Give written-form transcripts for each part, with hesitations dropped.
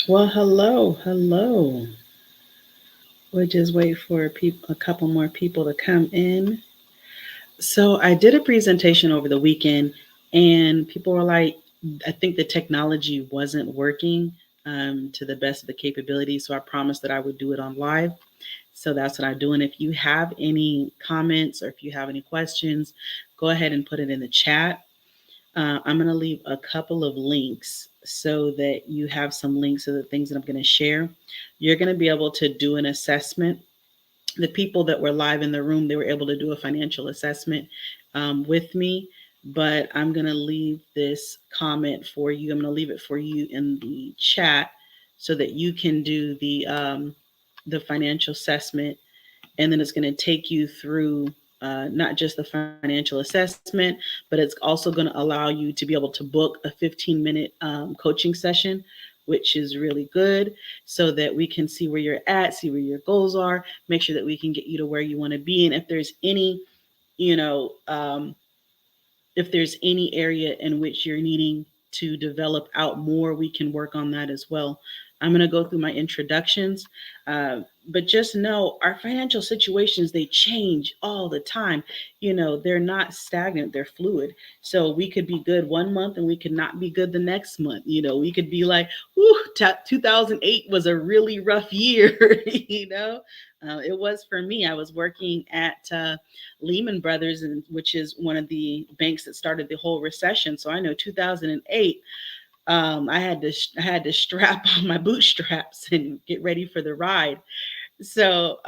Well, hello. We'll just wait for a couple more people to come in. So I did a presentation over the weekend, and people were like, I think the technology wasn't working to the best of the capability. So I promised that I would do it on live. So that's what I do. And if you have any comments or if you have any questions, go ahead and put it in the chat. I'm going to leave a couple of links so that you have some links of the things that I'm going to share. You're going to be able to do an assessment. The people that were live in the room, they were able to do a financial assessment with me. But I'm going to leave this comment for you. I'm going to leave it for you in the chat so that you can do the financial assessment, and then it's going to take you through not just the financial assessment, but it's also going to allow you to be able to book a 15-minute coaching session, which is really good, so that we can see where you're at, see where your goals are, make sure that we can get you to where you want to be. And if there's any, you know, if there's any area in which you're needing to develop out more, we can work on that as well. I'm going to go through my introductions, but just know our financial situations, they change all the time. They're not stagnant, they're fluid. So we could be good one month and we could not be good the next month. We could be like, whew, 2008 was a really rough year. It was for me. I was working at Lehman Brothers, which is one of the banks that started the whole recession. So I know 2008, I had to strap on my bootstraps and get ready for the ride. So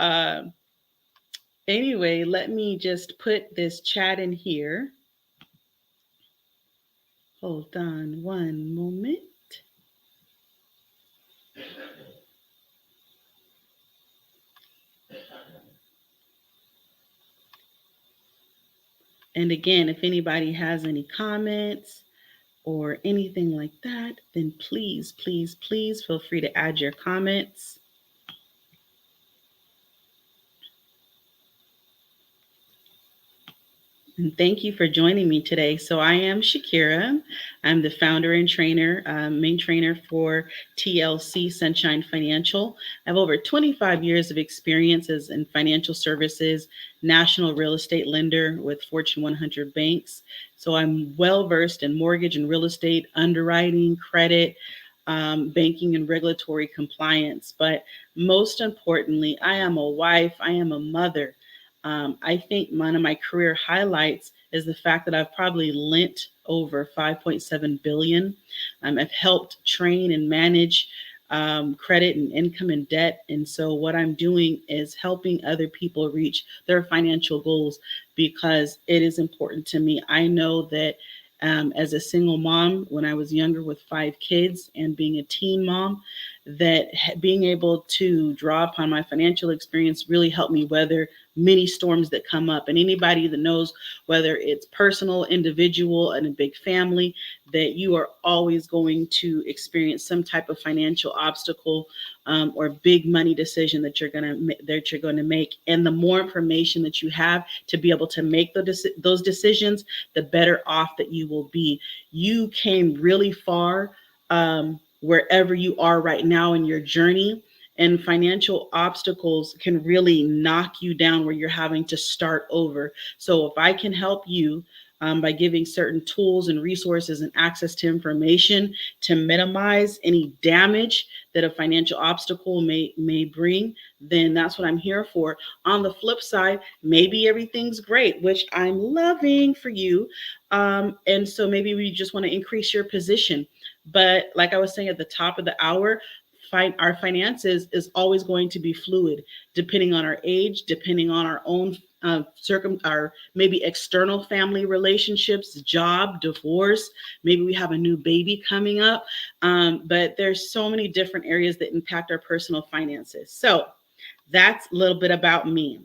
anyway, let me just put this chat in here. Hold on one moment. And again, if anybody has any comments or anything like that, then please, please, please feel free to add your comments. And thank you for joining me today. So I am Shakira. I'm the founder and trainer, main trainer for TLC Sunshine Financial. I have over 25 years of experiences in financial services, national real estate lender with Fortune 100 banks. So I'm well versed in mortgage and real estate underwriting, credit, banking, and regulatory compliance. But most importantly, I am a wife, I am a mother. I think one of my career highlights is the fact that I've probably lent over 5.7 billion. I've helped train and manage credit and income and debt. And so what I'm doing is helping other people reach their financial goals because it is important to me. I know that as a single mom, when I was younger with 5 kids and being a teen mom, that being able to draw upon my financial experience really helped me weather many storms that come up. And anybody that knows, whether it's personal, individual, and a big family, that you are always going to experience some type of financial obstacle or big money decision that you're going to make. And the more information that you have to be able to make those decisions, the better off that you will be. You came really far wherever you are right now in your journey, and financial obstacles can really knock you down where you're having to start over. So if I can help you by giving certain tools and resources and access to information to minimize any damage that a financial obstacle may bring, then that's what I'm here for. On the flip side, maybe everything's great, which I'm loving for you. And so maybe we just want to increase your position. But like I was saying at the top of the hour, our finances is always going to be fluid, depending on our age, depending on our own our maybe external family relationships, job, divorce. Maybe we have a new baby coming up. But there's so many different areas that impact our personal finances. So that's a little bit about me.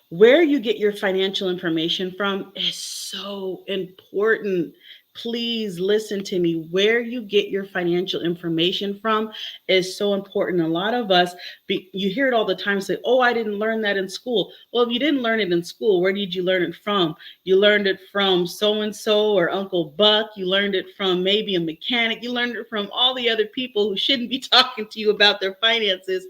Where you get your financial information from is so important. please listen to me. Where you get your financial information from is so important. A lot of us, you hear it all the time, say, oh, I didn't learn that in school. Well, if you didn't learn it in school, where did you learn it from? You learned it from so-and-so or Uncle Buck. You learned it from maybe a mechanic. You learned it from all the other people who shouldn't be talking to you about their finances.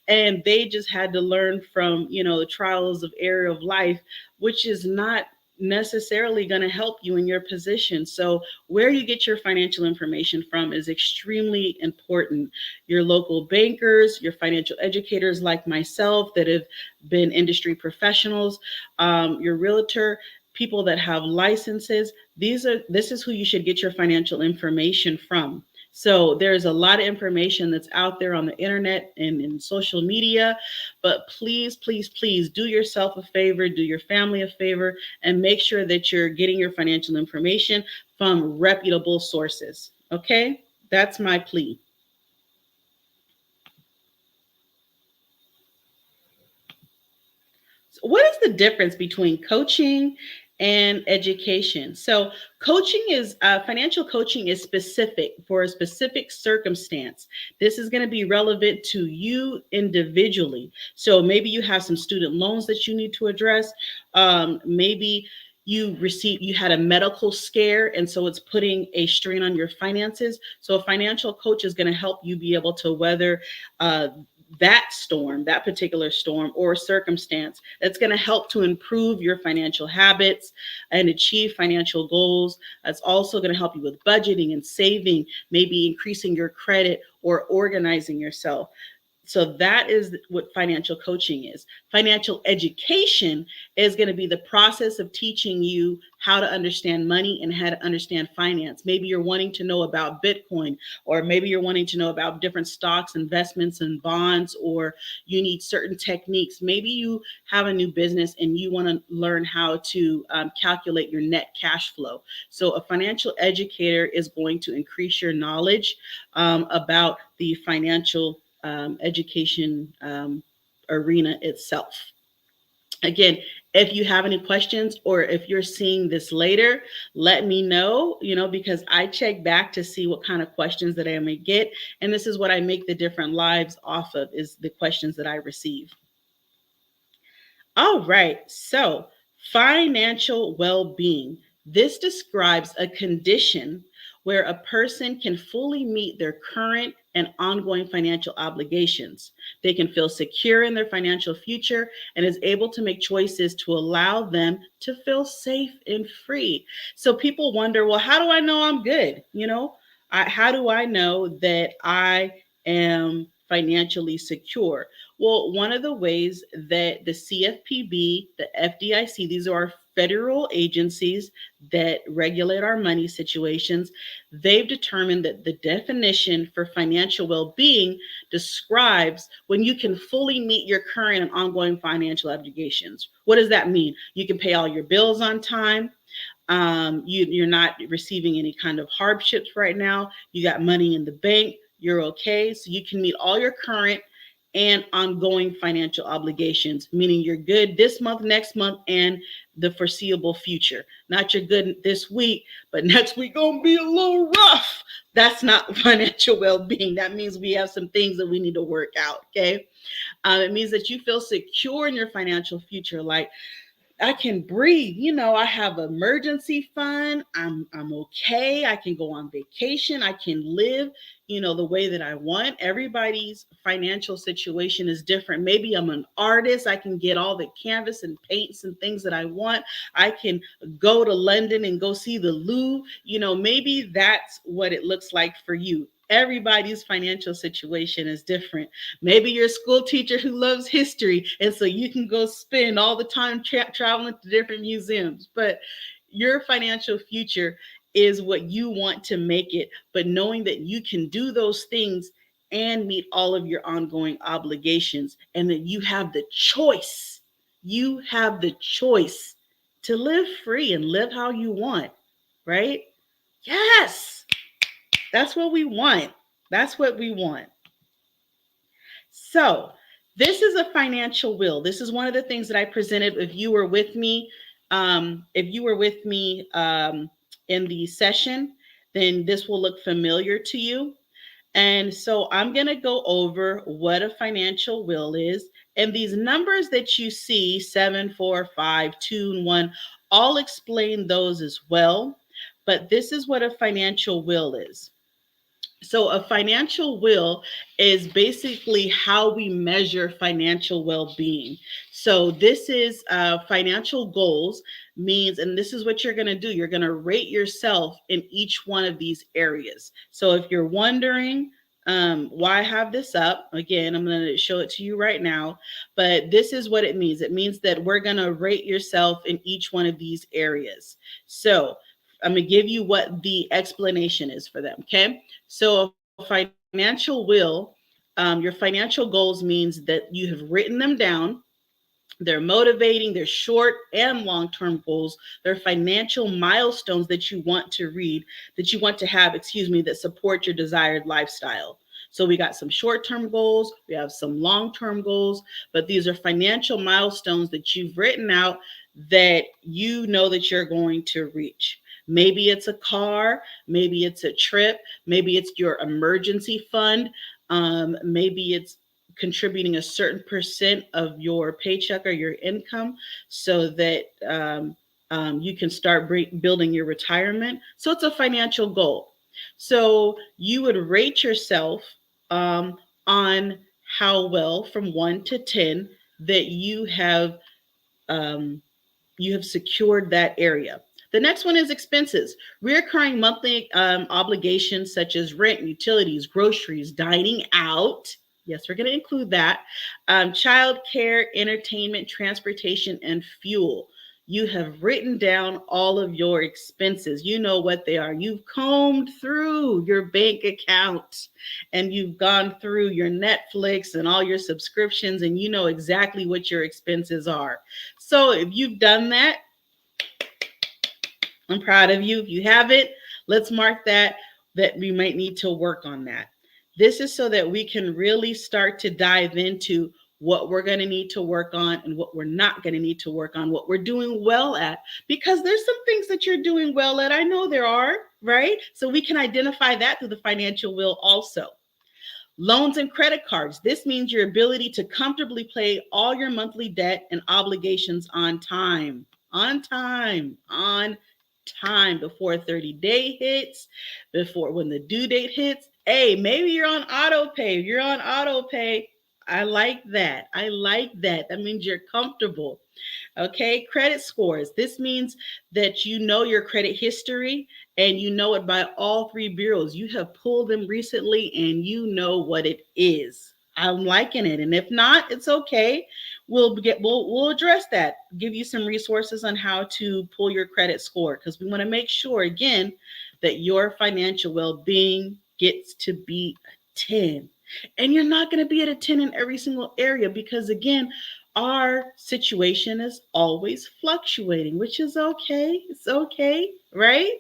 And they just had to learn from, the trials of error of life, which is not necessarily going to help you in your position. So where you get your financial information from is extremely important. Your local bankers, your financial educators like myself that have been industry professionals, your realtor, people that have licenses. This is who you should get your financial information from. So there's a lot of information that's out there on the internet and in social media, but please, please, please do yourself a favor, do your family a favor, and make sure that you're getting your financial information from reputable sources. Okay? That's my plea. What is the difference between coaching and education? So, coaching is financial coaching is specific for a specific circumstance. This is going to be relevant to you individually. So, maybe you have some student loans that you need to address. Maybe you had a medical scare, and so it's putting a strain on your finances. So, a financial coach is going to help you be able to weather that storm, that particular storm or circumstance. That's going to help to improve your financial habits and achieve financial goals. That's also going to help you with budgeting and saving, maybe increasing your credit or organizing yourself. So that is what financial coaching is. Financial education is going to be the process of teaching you how to understand money and how to understand finance. Maybe you're wanting to know about Bitcoin, or maybe you're wanting to know about different stocks, investments, and bonds, or you need certain techniques. Maybe you have a new business and you want to learn how to calculate your net cash flow. So a financial educator is going to increase your knowledge about the financial education arena itself. Again, if you have any questions or if you're seeing this later, let me know, because I check back to see what kind of questions that I may get. And this is what I make the different lives off of, is the questions that I receive. All right. So financial well-being. This describes a condition where a person can fully meet their current and ongoing financial obligations. They can feel secure in their financial future and is able to make choices to allow them to feel safe and free. So people wonder, well, how do I know I'm good? How do I know that I am financially secure? Well, one of the ways that the CFPB, the FDIC, these are our federal agencies that regulate our money situations, they've determined that the definition for financial well-being describes when you can fully meet your current and ongoing financial obligations. What does that mean? You can pay all your bills on time. You're not receiving any kind of hardships right now. You got money in the bank. You're okay. So you can meet all your current and ongoing financial obligations, meaning you're good this month, next month, and the foreseeable future. Not you're good this week, but next week gonna be a little rough. That's not financial well-being. That means we have some things that we need to work out. Okay, it means that you feel secure in your financial future, like I can breathe. I have an emergency fund. I'm okay. I can go on vacation. I can live, the way that I want. Everybody's financial situation is different. Maybe I'm an artist. I can get all the canvas and paints and things that I want. I can go to London and go see the Louvre. Maybe that's what it looks like for you. Everybody's financial situation is different. Maybe you're a school teacher who loves history, and so you can go spend all the time traveling to different museums. But your financial future is what you want to make it. But knowing that you can do those things and meet all of your ongoing obligations, and that you have the choice, to live free and live how you want, right? Yes. That's what we want. That's what we want. So this is a financial will. This is one of the things that I presented. If you were with me, in the session, then this will look familiar to you. And so I'm going to go over what a financial will is. And these numbers that you see, 7, 4, 5, 2, and 1, all explain those as well. But this is what a financial will is. So, a financial will is basically how we measure financial well being. So, this is financial goals means, and this is what you're going to do, you're going to rate yourself in each one of these areas. So, if you're wondering, why I have this up, again, I'm going to show it to you right now. But this is what it means. It means that we're going to rate yourself in each one of these areas. So, I'm going to give you what the explanation is for them. Okay. So, a financial will, your financial goals means that you have written them down. They're motivating, they're short and long term goals. They're financial milestones that you want to have, that support your desired lifestyle. So we got some short term goals, we have some long term goals, but these are financial milestones that you've written out that you know that you're going to reach. Maybe it's a car, maybe it's a trip, maybe it's your emergency fund, maybe it's contributing a certain percent of your paycheck or your income so that you can start building your retirement. So it's a financial goal. So you would rate yourself on how well, from 1 to 10, that you have secured that area. The next one is expenses. Recurring monthly obligations such as rent, utilities, groceries, dining out. Yes, we're going to include that. Child care, entertainment, transportation, and fuel. You have written down all of your expenses. You know what they are. You've combed through your bank account and you've gone through your Netflix and all your subscriptions, and you know exactly what your expenses are. So if you've done that, I'm proud of you. If you haven't, let's mark that we might need to work on that. This is so that we can really start to dive into what we're going to need to work on and what we're not going to need to work on, what we're doing well at, because there's some things that you're doing well at. I know there are, right? So we can identify that through the financial will also. Loans and credit cards. This means your ability to comfortably pay all your monthly debt and obligations on time, before a 30-day hits, before when the due date hits. Hey, maybe you're on auto pay. If you're on auto pay, I like that. That means you're comfortable. Okay, credit scores. This means that you know your credit history and you know it by all three bureaus. You have pulled them recently and you know what it is. I'm liking it. And if not, it's okay. We'll address that. Give you some resources on how to pull your credit score, because we want to make sure again that your financial well-being gets to be a 10. And you're not going to be at a 10 in every single area, because again, our situation is always fluctuating, which is okay. It's okay, right?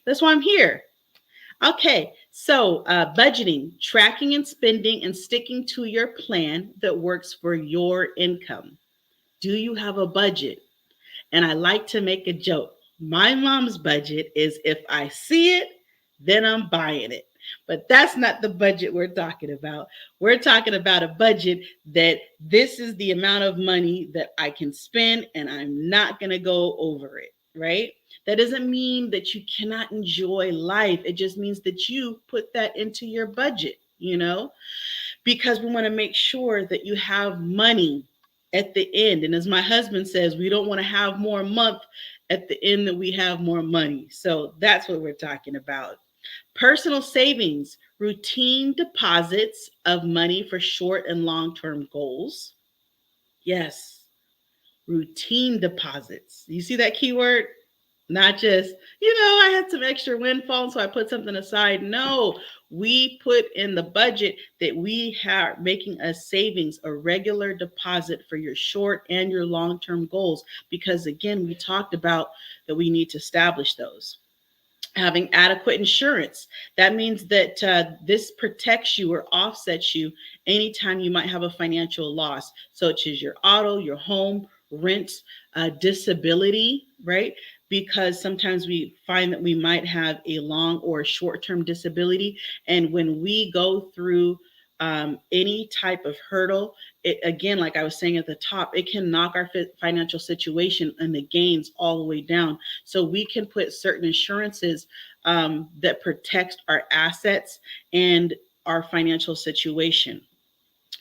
That's why I'm here. Okay, so budgeting, tracking and spending and sticking to your plan that works for your income. Do you have a budget? And I like to make a joke. My mom's budget is if I see it, then I'm buying it. But that's not the budget we're talking about. We're talking about a budget that this is the amount of money that I can spend and I'm not going to go over it, right? That doesn't mean that you cannot enjoy life. It just means that you put that into your budget, because we want to make sure that you have money at the end. And as my husband says, we don't want to have more month at the end than we have more money. So that's what we're talking about. Personal savings, routine deposits of money for short and long-term goals. Yes, routine deposits. You see that keyword? Not just, I had some extra windfall, so I put something aside. No, we put in the budget that we are making a savings, a regular deposit for your short and your long-term goals. Because again, we talked about that we need to establish those. Having adequate insurance. That means that this protects you or offsets you anytime you might have a financial loss, such as your auto, your home, rent, disability, right? because sometimes we find that we might have a long or short-term disability. And when we go through any type of hurdle, it, again, like I was saying at the top, it can knock our financial situation and the gains all the way down. So we can put certain insurances that protect our assets and our financial situation.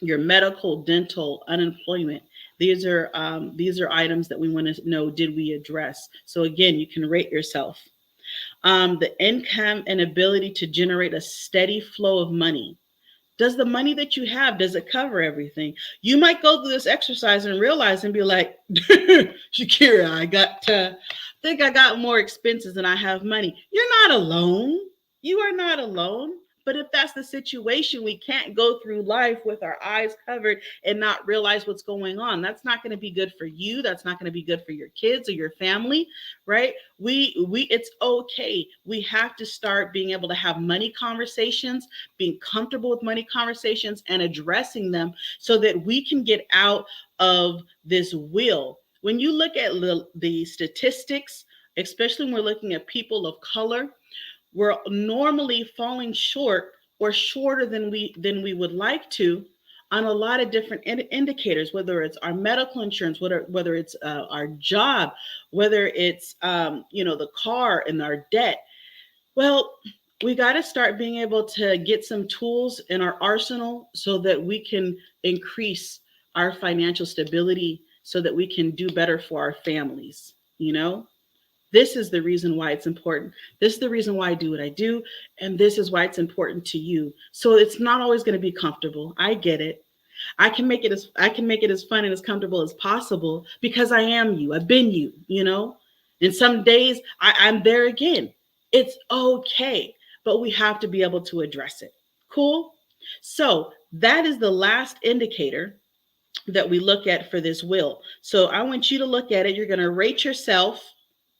Your medical, dental, unemployment. These are items that we want to know, did we address? So again, you can rate yourself. The income and ability to generate a steady flow of money. Does the money that you have, does it cover everything? You might go through this exercise and realize and be like, Shakira, think I got more expenses than I have money. You're not alone. You are not alone. But if that's the situation, we can't go through life with our eyes covered and not realize what's going on. That's not going to be good for you. That's not going to be good for your kids or your family, right? We it's okay. We have to start being able to have money conversations, being comfortable with money conversations and addressing them so that we can get out of this wheel. When you look at the statistics, especially when we're looking at people of color, we're normally falling short or shorter than we would like to on a lot of different indicators, whether it's our medical insurance, whether it's our job, whether it's the car and our debt. Well, we got to start being able to get some tools in our arsenal so that we can increase our financial stability so that we can do better for our families. This is the reason why it's important. This is the reason why I do what I do. And this is why it's important to you. So it's not always going to be comfortable. I get it. I can make it as fun and as comfortable as possible because I am you. I've been you. And some days I'm there again. It's okay. But we have to be able to address it. Cool? So that is the last indicator that we look at for this will. So I want you to look at it. You're going to rate yourself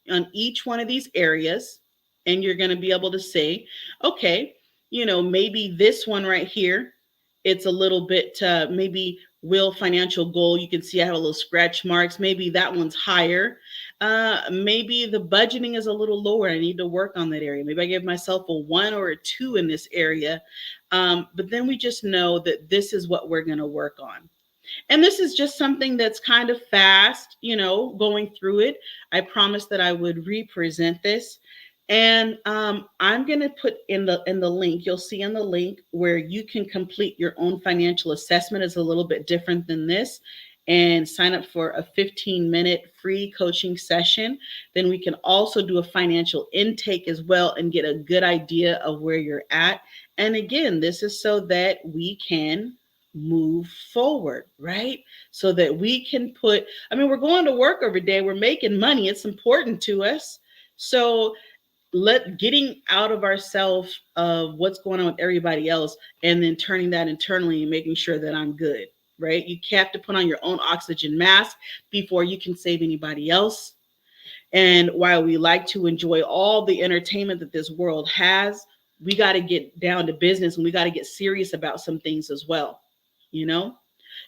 on each one of these areas, and you're going to be able to say, okay, maybe this one right here, it's a little bit, maybe will financial goal. You can see I have a little scratch marks. Maybe that one's higher. Maybe the budgeting is a little lower. I need to work on that area. Maybe I give myself a 1 or a 2 in this area. But then we just know that this is what we're going to work on. And this is just something that's kind of fast, going through it. I promised that I would represent this. And I'm going to put in the link, you'll see in the link where you can complete your own financial assessment. Is a little bit different than this, and sign up for a 15-minute free coaching session. Then we can also do a financial intake as well and get a good idea of where you're at. And again, this is so that we can move forward, right? So that we can we're going to work every day, we're making money, it's important to us. So getting out of ourselves of what's going on with everybody else and then turning that internally and making sure that I'm good, right? You have to put on your own oxygen mask before you can save anybody else. And while we like to enjoy all the entertainment that this world has, we got to get down to business and we got to get serious about some things as well.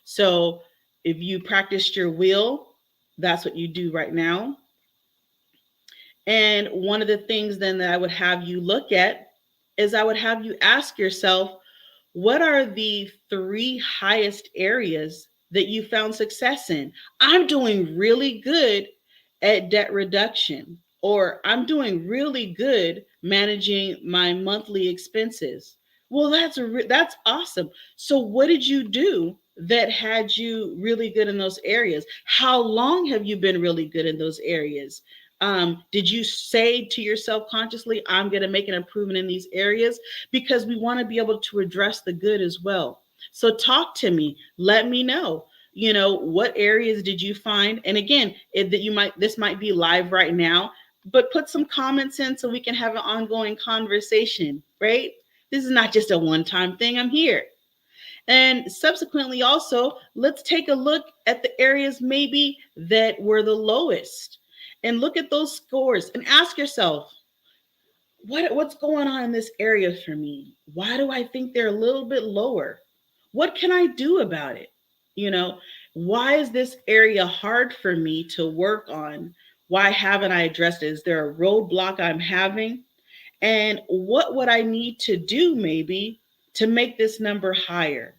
So if you practiced your will, that's what you do right now. And one of the things then that I would have you look at is I would have you ask yourself, what are the 3 highest areas that you found success in? I'm doing really good at debt reduction, or I'm doing really good managing my monthly expenses. Well, that's awesome. So what did you do that had you really good in those areas? How long have you been really good in those areas? Did you say to yourself consciously, I'm going to make an improvement in these areas? Because we want to be able to address the good as well. So talk to me. Let me know. What areas did you find? And again, this might be live right now, but put some comments in so we can have an ongoing conversation, right? This is not just a one-time thing. I'm here. And subsequently also, let's take a look at the areas maybe that were the lowest and look at those scores and ask yourself, what's going on in this area for me? Why do I think they're a little bit lower? What can I do about it? Why is this area hard for me to work on? Why haven't I addressed it? Is there a roadblock I'm having? And what would I need to do maybe to make this number higher?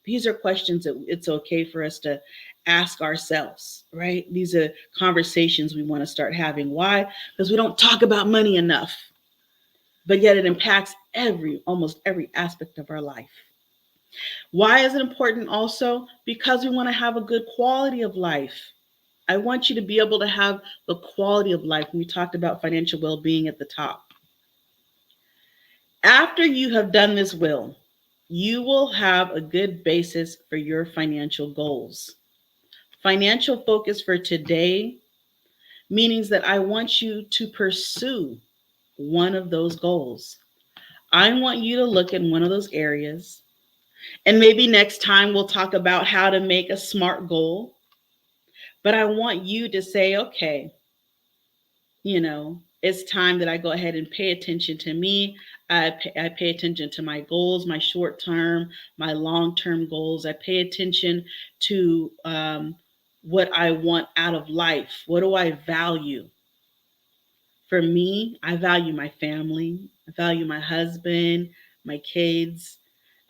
These are questions that it's okay for us to ask ourselves, right? These are conversations we want to start having. Why? Because we don't talk about money enough, but yet it impacts almost every aspect of our life. Why is it important also? Because we want to have a good quality of life. I want you to be able to have the quality of life. We talked about financial well-being at the top. After you have done this will, you will have a good basis for your financial goals. Financial focus for today means that I want you to pursue one of those goals. I want you to look in one of those areas. And maybe next time we'll talk about how to make a SMART goal. But I want you to say, okay, it's time that I go ahead and pay attention to me. I pay attention to my goals, my short term, my long term goals. I pay attention to what I want out of life. What do I value? For me, I value my family. I value my husband, my kids.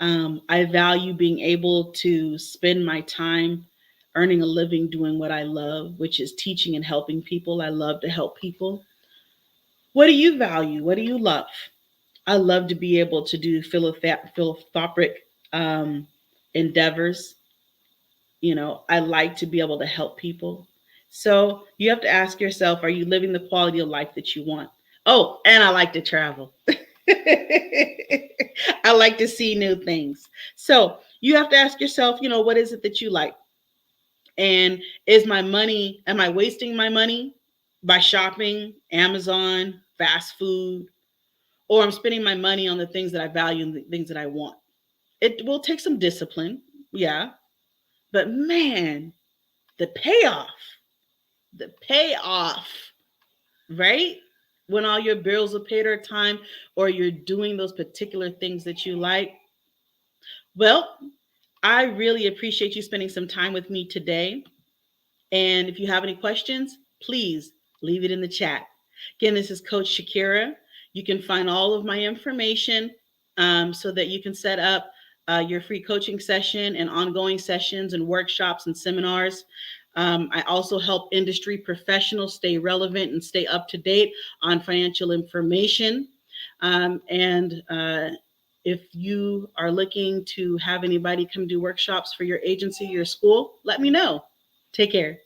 I value being able to spend my time earning a living doing what I love, which is teaching and helping people. I love to help people. What do you value? What do you love? I love to be able to do philanthropic endeavors. I like to be able to help people. So you have to ask yourself, are you living the quality of life that you want? Oh, and I like to travel. I like to see new things. So you have to ask yourself, what is it that you like? And am I wasting my money by shopping, Amazon, fast food, or I'm spending my money on the things that I value and the things that I want? It will take some discipline, yeah, but man, the payoff, the payoff, right? When all your bills are paid on time or you're doing those particular things that you like. Well, I really appreciate you spending some time with me today. And if you have any questions, please leave it in the chat. Again, this is Coach Shakira. You can find all of my information so that you can set up your free coaching session and ongoing sessions and workshops and seminars. I also help industry professionals stay relevant and stay up to date on financial information. And if you are looking to have anybody come do workshops for your agency, your school, let me know. Take care.